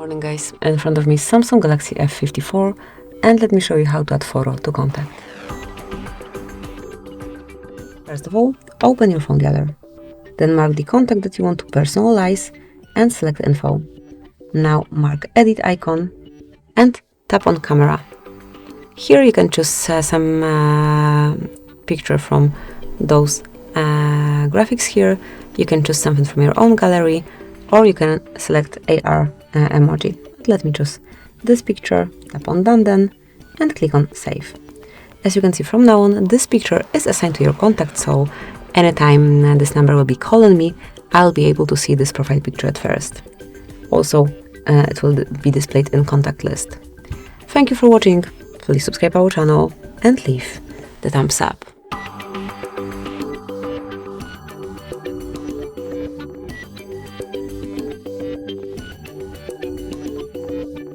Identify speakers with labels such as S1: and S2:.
S1: Morning guys, in front of me is Samsung Galaxy F54 and let me show you how to add photo to contact. First of all, open your phone gallery. Then mark the contact that you want to personalize and select info. Now mark edit icon and tap on camera. Here you can choose some picture from those graphics here. You can choose something from your own gallery, or you can select AR emoji. Let me choose this picture, tap on done then, and click on save. As you can see from now on, this picture is assigned to your contact, so anytime this number will be calling me, I'll be able to see this profile picture at first. Also, it will be displayed in contact list. Thank you for watching, please subscribe our channel and leave the thumbs up.